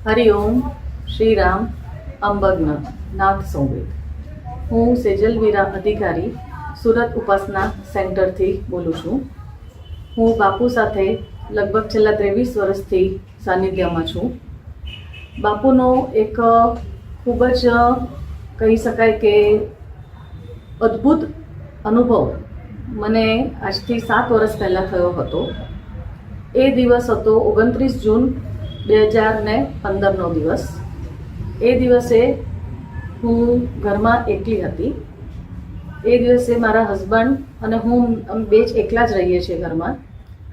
હરિઓમ શ્રી રામ અંબગ્ન નાથ સંવેદ. હું સેજલ વીરા અધિકારી સુરત ઉપાસના સેન્ટરથી બોલું છું. હું બાપુ સાથે લગભગ છેલ્લા 23 વર્ષથી સાનિધ્યમાં છું. બાપુનો એક ખૂબ જ કહી શકાય કે અદ્ભુત અનુભવ મને આજથી 7 વર્ષ પહેલાં થયો હતો. એ દિવસ હતો 29 જૂન 2015નો દિવસ. એ દિવસે હું ઘરમાં એકલી હતી. એ દિવસે મારા હસબન્ડ અને હું બે જ એકલા જ રહીએ છીએ ઘરમાં.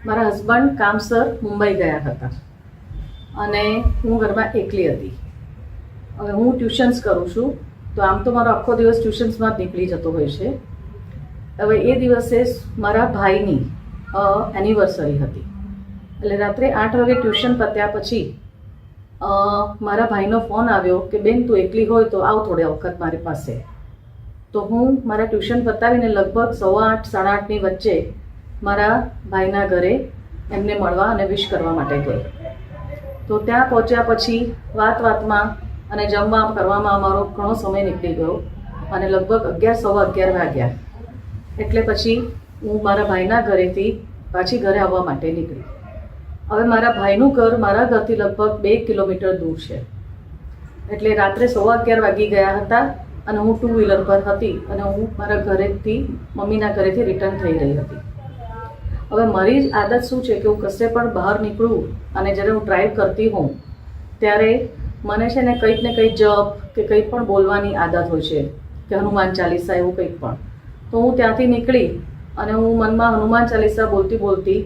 મારા હસબન્ડ કામસર મુંબઈ ગયા હતા અને હું ઘરમાં એકલી હતી. હવે હું ટ્યુશન્સ કરું છું, તો આમ તો મારો આખો દિવસ ટ્યુશન્સમાં જ નીકળી જતો હોય છે. હવે એ દિવસે મારા ભાઈની એનિવર્સરી હતી, એટલે રાત્રે 8 વાગે ટ્યુશન પત્યા પછી મારા ભાઈનો ફોન આવ્યો કે બેન તું એકલી હોય તો આવ થોડે વખત મારી પાસે. તો હું મારા ટ્યુશન પતાવીને લગભગ 8:15 8:30ની વચ્ચે મારા ભાઈના ઘરે એમને મળવા અને વિશ કરવા માટે ગઈ. તો ત્યાં પહોંચ્યા પછી વાતમાં અને જમવા કરવામાં અમારો ઘણો સમય નીકળી ગયો અને લગભગ 11 11:15 વાગ્યા. એટલે પછી હું મારા ભાઈના ઘરેથી પાછી ઘરે આવવા માટે નીકળી. હવે મારા ભાઈનું ઘર મારા ઘરથી લગભગ 2 કિલોમીટર દૂર છે. એટલે રાત્રે 11:15 વાગી ગયા હતા અને હું 2 વ્હીલર પર હતી અને હું મારા ઘરેથી મમ્મીના ઘરેથી રિટર્ન થઈ રહી હતી. હવે મારી આદત શું છે કે હું કશે પણ બહાર નીકળું અને જ્યારે હું ડ્રાઈવ કરતી હોઉં ત્યારે મને છે ને કંઈક જપ કે કંઈ પણ બોલવાની આદત હોય છે, કે હનુમાન ચાલીસા એવું કંઈક પણ. તો હું ત્યાંથી નીકળી અને હું મનમાં હનુમાન ચાલીસા બોલતી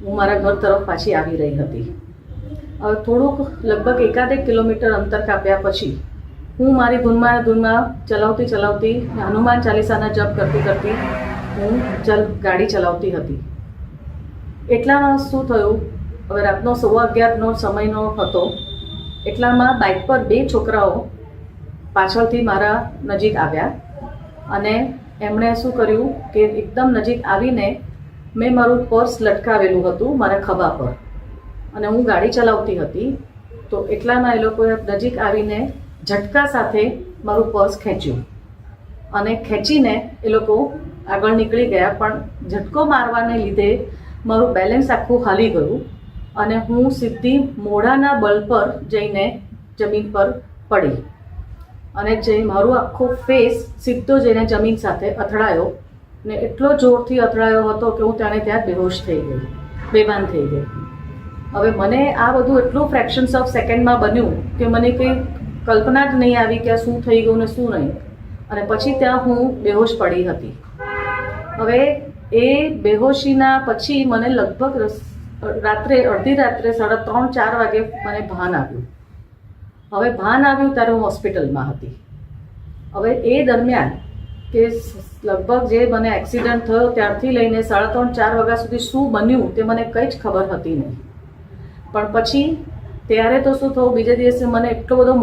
હું મારા ઘર તરફ પાછી આવી રહી હતી. હવે થોડુંક લગભગ 1 કિલોમીટર અંતર કાપ્યા પછી હું મારી ધૂનમાં ચલાવતી હનુમાન ચાલીસાના જપ કરતી હું ગાડી ચલાવતી હતી. એટલામાં શું થયું, હવે રાતનો 11:15નો સમયનો હતો. એટલામાં બાઇક પર 2 છોકરાઓ પાછળથી મારા નજીક આવ્યા અને એમણે શું કર્યું કે એકદમ નજીક આવીને મેં મારું પર્સ લટકાવેલું હતું મારા ખભા પર અને હું ગાડી ચલાવતી હતી. તો એટલામાં એ લોકોએ નજીક આવીને ઝટકા સાથે મારું પર્સ ખેંચ્યું અને ખેંચીને એ લોકો આગળ નીકળી ગયા. પણ ઝટકો મારવાને લીધે મારું બેલેન્સ આખું હાલી ગયું અને હું સીધી મોઢાના બળ પર જઈને જમીન પર પડી અને જે મારું આખો ફેસ સીધો જઈને જમીન સાથે અથડાયો ને એટલો જોરથી અથડાયો હતો કે હું ત્યાં બેહોશ થઈ ગઈ, બેભાન થઈ ગઈ. હવે મને આ બધું એટલું ફ્રેક્શન્સ ઓફ સેકન્ડમાં બન્યું કે મને કંઈ કલ્પના જ નહીં આવી કે આ શું થઈ ગયું ને શું નહીં. અને પછી ત્યાં હું બેહોશ પડી હતી. હવે એ બેહોશીના પછી મને લગભગ અડધી રાત્રે 3:30 4 વાગે મને ભાન આવ્યું. હવે ભાન આવ્યું ત્યારે હું હોસ્પિટલમાં હતી. હવે એ દરમિયાન કે લગભગ જે મને એક્સિડન્ટ થયો ત્યારથી લઈને 3:30 4 વાગ્યા સુધી શું બન્યું તે મને કંઈ જ ખબર હતી નહીં. પણ પછી ત્યારે તો શું થયું, બીજા દિવસે મને એટલો બધો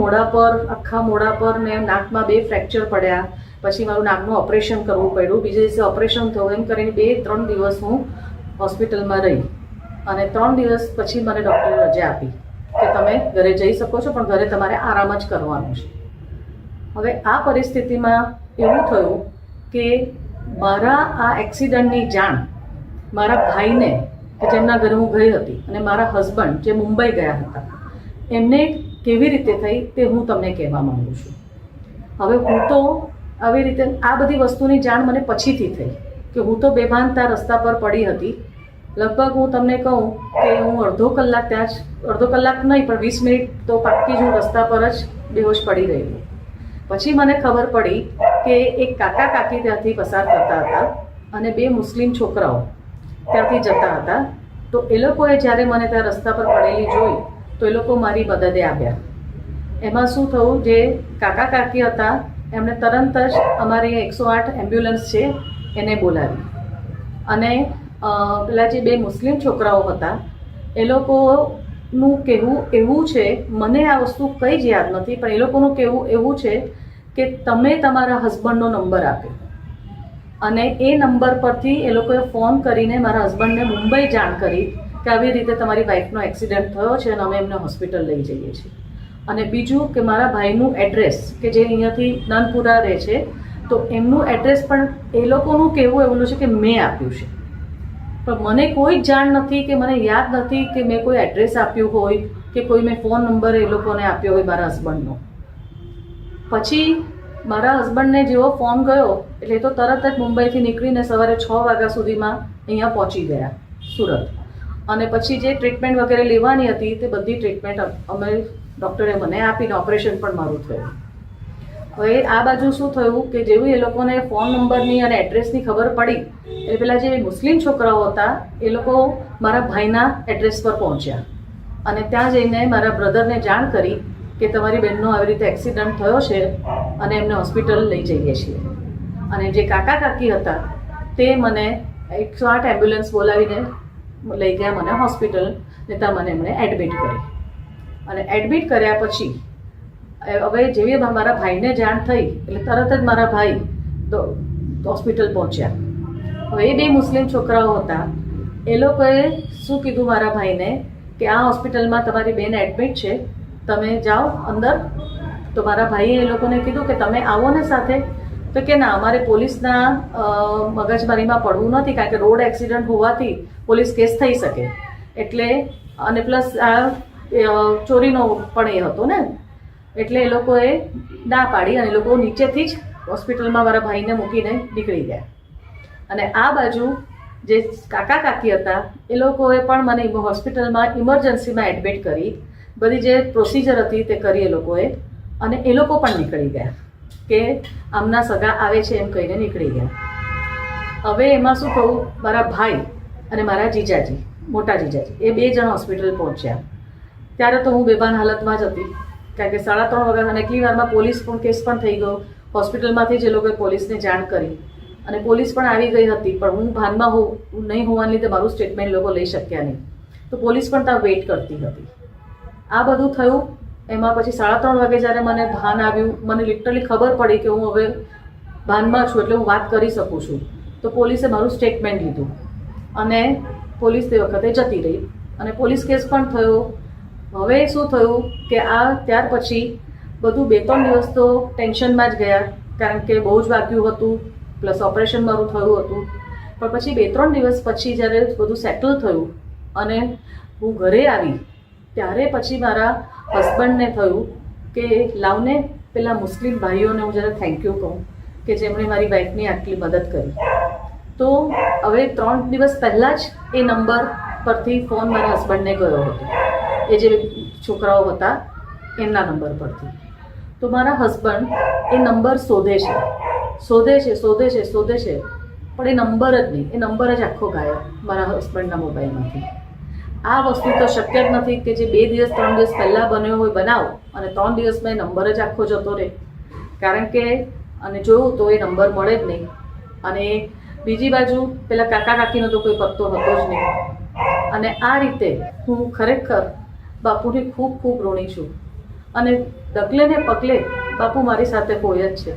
આખા મોઢા પર ને નાકમાં 2 ફ્રેક્ચર પડ્યા. પછી મારું નાકનું ઓપરેશન કરવું પડ્યું. બીજા દિવસે ઓપરેશન થયું. એમ કરીને 2-3 દિવસ હું હોસ્પિટલમાં રહી અને 3 દિવસ પછી મને ડૉક્ટરે રજા આપી કે તમે ઘરે જઈ શકો છો, પણ ઘરે તમારે આરામ જ કરવાનો છે. હવે આ પરિસ્થિતિમાં એવું થયું કે મારા આ એક્સિડન્ટની જાણ મારા ભાઈને કે જેમના ઘરે હું ગઈ હતી અને મારા હસબન્ડ જે મુંબઈ ગયા હતા એમને કેવી રીતે થઈ તે હું તમને કહેવા માંગુ છું. હવે હું તો આવી રીતે આ બધી વસ્તુની જાણ મને પછીથી થઈ કે હું તો બેભાનતા રસ્તા પર પડી હતી. લગભગ હું તમને કહું કે હું અડધો કલાક નહીં પણ 20 મિનિટ તો પાક્કી જ હું રસ્તા પર જ બેહોશ પડી રહેલી. પછી મને ખબર પડી કે એક કાકા કાકી ત્યાંથી પસાર થતા હતા અને 2 મુસ્લિમ છોકરાઓ ત્યાંથી જતા હતા. તો એ લોકોએ જ્યારે મને ત્યાં રસ્તા પર પડેલી જોઈ તો એ લોકો મારી મદદે આવ્યા. એમાં શું થયું, જે કાકા કાકી હતા એમણે તરત જ અમારી 108 એમ્બ્યુલન્સ છે એને બોલાવી અને પેલા જે 2 મુસ્લિમ છોકરાઓ હતા એ લોકોનું કહેવું એવું છે, મને આ વસ્તુ કંઈ જ યાદ નથી, પણ એ લોકોનું કહેવું એવું છે કે તમે તમારા હસબન્ડનો નંબર આપ્યો અને એ નંબર પરથી એ લોકોએ ફોન કરીને મારા હસબન્ડને મુંબઈ જાણ કરી કે આવી રીતે તમારી વાઈફનો એક્સિડન્ટ થયો છે અને અમે એમને હોસ્પિટલ લઈ જઈએ છીએ. અને બીજું કે મારા ભાઈનું એડ્રેસ કે જે અહીંયાથી નાનપુરા રહે છે, તો એમનું એડ્રેસ પણ એ લોકોનું કહેવું એવું છે કે મેં આપ્યું છે, પણ મને કોઈ જાણ નથી કે મને યાદ નથી કે મેં કોઈ એડ્રેસ આપ્યું હોય કે કોઈ મેં ફોન નંબર એ લોકોને આપ્યો હોય મારા હસબન્ડનો. પછી મારા હસબન્ડને જેવો ફોન ગયો એટલે તો તરત જ મુંબઈથી નીકળીને સવારે 6 વાગ્યા સુધીમાં અહીંયા પહોંચી ગયા સુરત. અને પછી જે ટ્રીટમેન્ટ વગેરે લેવાની હતી તે બધી ટ્રીટમેન્ટ અમે ડૉક્ટરે મને આપીને ઓપરેશન પણ મારું થયું. હવે આ બાજુ શું થયું કે જેવું એ લોકોને ફોન નંબરની અને એડ્રેસની ખબર પડી એટલે પેલા જે મુસ્લિમ છોકરાઓ હતા એ લોકો મારા ભાઈના એડ્રેસ પર પહોંચ્યા અને ત્યાં જઈને મારા બ્રધરને જાણ કરી કે તમારી બહેનનો આવી રીતે એક્સિડન્ટ થયો છે અને એમને હોસ્પિટલ લઈ જઈએ છીએ. અને જે કાકા કાકી હતા તે મને 108 એમ્બ્યુલન્સ બોલાવીને લઈ ગયા મને હોસ્પિટલ ને ત્યાં મને એમણે એડમિટ કરી. અને એડમિટ કર્યા પછી હવે જેવી મારા ભાઈને જાણ થઈ એટલે તરત જ મારા ભાઈ હોસ્પિટલ પહોંચ્યા. હવે એ 2 મુસ્લિમ છોકરાઓ હતા, એ લોકોએ શું કીધું મારા ભાઈને કે આ હોસ્પિટલમાં તમારી બેન એડમિટ છે, તમે જાઓ અંદર. તો મારા ભાઈએ એ લોકોને કીધું કે તમે આવો ને સાથે. તો કે ના, અમારે પોલીસના મગજમારીમાં પડવું નથી, કારણ કે રોડ એક્સિડન્ટ હોવાથી પોલીસ કેસ થઈ શકે એટલે, અને પ્લસ આ ચોરીનો પણ એ હતો ને, એટલે એ લોકોએ ના પાડી અને એ લોકો નીચેથી જ હોસ્પિટલમાં મારા ભાઈને મૂકીને નીકળી ગયા. અને આ બાજુ જે કાકા કાકી હતા એ લોકોએ પણ મને હોસ્પિટલમાં ઇમરજન્સીમાં એડમિટ કરી, બધી જે પ્રોસિજર હતી તે કરી એ લોકોએ, અને એ લોકો પણ નીકળી ગયા કે આમના સગા આવે છે એમ કહીને નીકળી ગયા. હવે એમાં શું કહું, મારા ભાઈ અને મારા જીજાજી, મોટા જીજાજી, એ 2 જણ હોસ્પિટલ પહોંચ્યા. ત્યારે તો હું બેભાન હાલતમાં જ હતી, કારણ કે 3:30 વાગ્યા અને એટલી વારમાં પોલીસ પણ કેસ પણ થઈ ગયો. હોસ્પિટલમાંથી જ એ લોકોએ પોલીસને જાણ કરી અને પોલીસ પણ આવી ગઈ હતી, પણ હું ભાનમાં નહીં હોવાને લીધે મારું સ્ટેટમેન્ટ લોકો લઈ શક્યા નહીં. તો પોલીસ પણ ત્યાં વેઇટ કરતી હતી. આ બધું થયું. એમાં પછી 3:30 વાગે જ્યારે મને ભાન આવ્યું, મને લિટરલી ખબર પડી કે હું હવે ભાનમાં છું એટલે હું વાત કરી શકું છું, તો પોલીસે મારું સ્ટેટમેન્ટ લીધું અને પોલીસ તે વખતે જતી રહી અને પોલીસ કેસ પણ થયો. હવે શું થયું કે આ ત્યાર પછી બધું 2-3 દિવસ તો ટેન્શનમાં જ ગયા, કારણ કે બહુ જ વાગ્યું હતું, પ્લસ ઓપરેશન મારું થયું હતું. પણ પછી 2-3 દિવસ પછી જ્યારે બધું સેટલ થયું અને હું ઘરે આવી ત્યારે પછી મારા હસબન્ડને થયું કે લાવને પેલા મુસ્લિમ ભાઈઓને હું જરા થેન્ક યુ કહું કે જેમણે મારી વાઈફની આટલી મદદ કરી. તો હવે 3 દિવસ પહેલાં જ એ નંબર પરથી ફોન મારા હસબન્ડને ગયો હતો, એ જે છોકરાઓ હતા એમના નંબર પરથી. તો મારા હસબન્ડ એ નંબર શોધે છે પણ એ નંબર જ નહીં, એ નંબર જ આખો ગાયબ મારા હસબન્ડના મોબાઈલમાંથી. આ વસ્તુ તો શક્ય જ નથી કે જે 2 દિવસ 3 દિવસ પહેલાં બન્યો હોય બનાવ અને 3 દિવસમાં એ નંબર જ આખો જતો રહે, કારણ કે અને જોયું તો એ નંબર મળે જ નહીં. અને બીજી બાજુ પેલા કાકા કાકીનો તો કોઈ પત્તો હતો જ નહીં. અને આ રીતે હું ખરેખર બાપુની ખૂબ ખૂબ ઋણી છું. અને ડગલે ને પગલે બાપુ મારી સાથે હોય જ છે.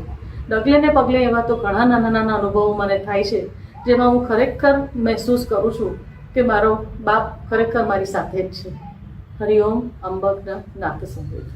ડગલે ને પગલે એવા તો ઘણા નાના નાના અનુભવો મને થાય છે, જેમાં હું ખરેખર મહેસૂસ કરું છું કે મારો બાપ ખરેખર મારી સાથે જ છે. હરિઓમ અંબક નાથ સંગીત.